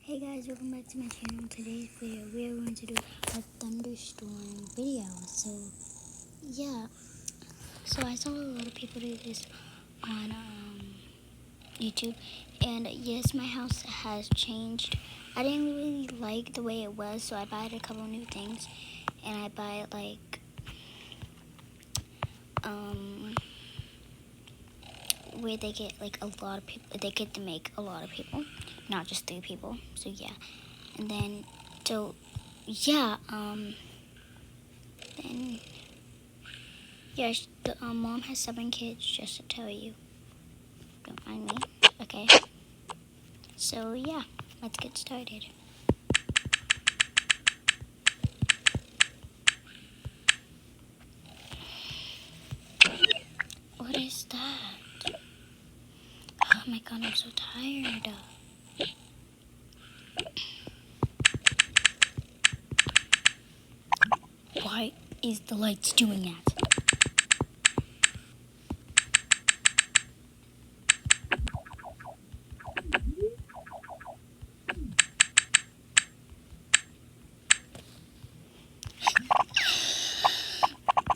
Hey guys, welcome back to my channel. Today's video, we are going to do a thunderstorm video. So, yeah. So I saw a lot of people do this on YouTube. And yes, my house has changed. I didn't really like the way it was, so I bought a couple new things. And I bought like, where they get like a lot of people. They get to make a lot of people, not just 3 people. So yeah. And then, so, yeah, then, yeah, the mom has 7 kids, just to tell you. Don't mind me, okay? So, yeah, let's get started. What is that? Oh my god, I'm so tired. Why is the lights doing that?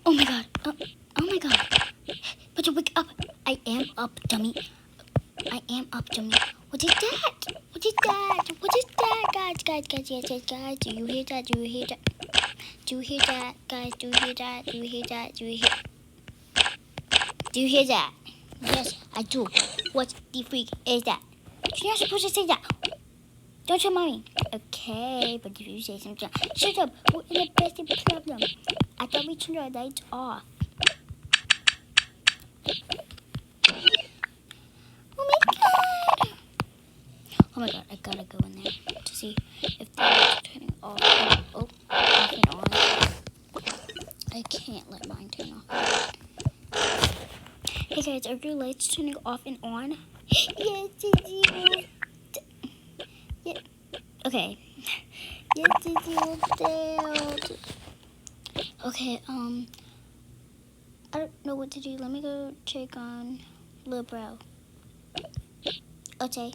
Oh my god. Oh my god. But you wake up. I am up, dummy. I am up, dummy. What is that? What is that? What is that? Guys. Do you hear that? Do you hear that? Do you hear that? Guys, do you hear that? Do you hear that? Do you hear? Do you hear that? Yes, I do. What the freak is that? You're not supposed to say that. Don't tell mommy. Okay, but if you say something, shut up. What is the best problem? I thought we turned our lights off. Oh my god, I gotta go in there to see if the lights are turning off and on. I can't let mine turn off. Hey guys, are your lights turning off and on? Yes, it's yeah. Okay. Yes, it's okay, I don't know what to do. Let me go check on Lil Bro. Okay.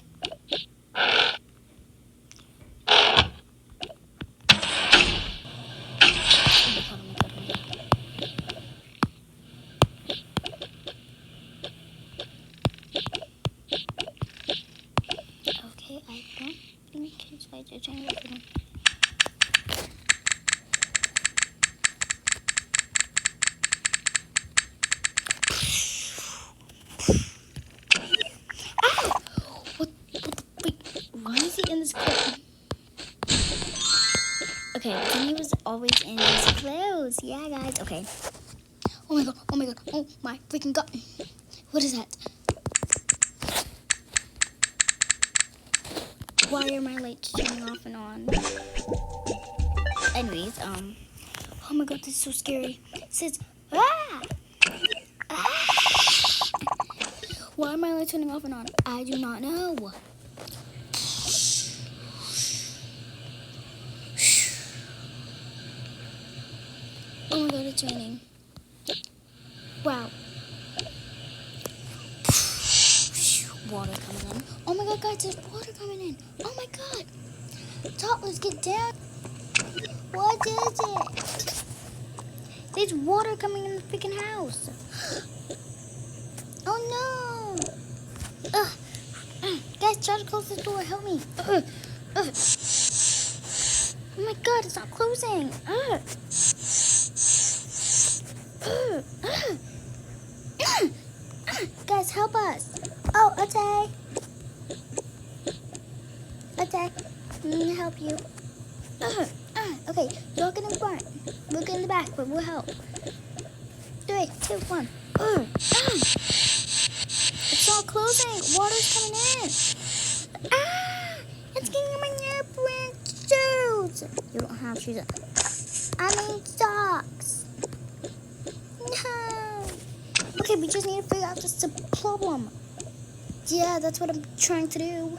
Okay, I don't think his lights are turning off and on. Why is he in this clothes? Okay, then he was always in his clothes. Yeah, guys. Okay. Oh my god. Oh my god. Oh my freaking god. What is that? Why are my lights turning off and on? Anyways, oh my god, this is so scary. It says, ah! Ah! Why are my lights turning off and on? I do not know. Oh my god, it's raining. Wow. Water coming in. Oh my god, guys, there's water coming in. Oh my god. Toddlers, get down. What is it? There's water coming in the freaking house. Oh no. Guys, try to close the door. Help me. Oh my god, it's not closing. Guys, help us. Oh, okay. Okay. I'm gonna help you. Okay, walk in the front. Look in the back, but we'll help. 3, 2, 1. It's not closing. Water's coming in. It's getting in my new shoes. You don't have shoes. I need socks. No. Okay, we just need to figure out this problem. Yeah, that's what I'm trying to do.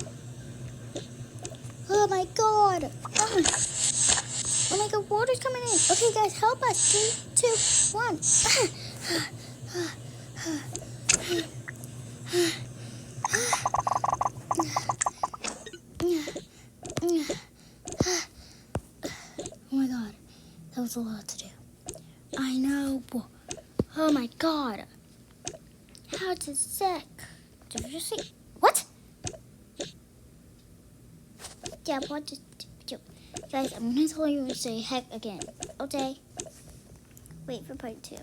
Oh my god. Oh my god, water's coming in. Okay, guys, help us. 3, 2, 1. That was a lot to do. I know. Oh my god. How to sick. Did you see? What? Yeah, what just... Guys, I'm gonna tell you to say heck again. Okay? Wait for part 2.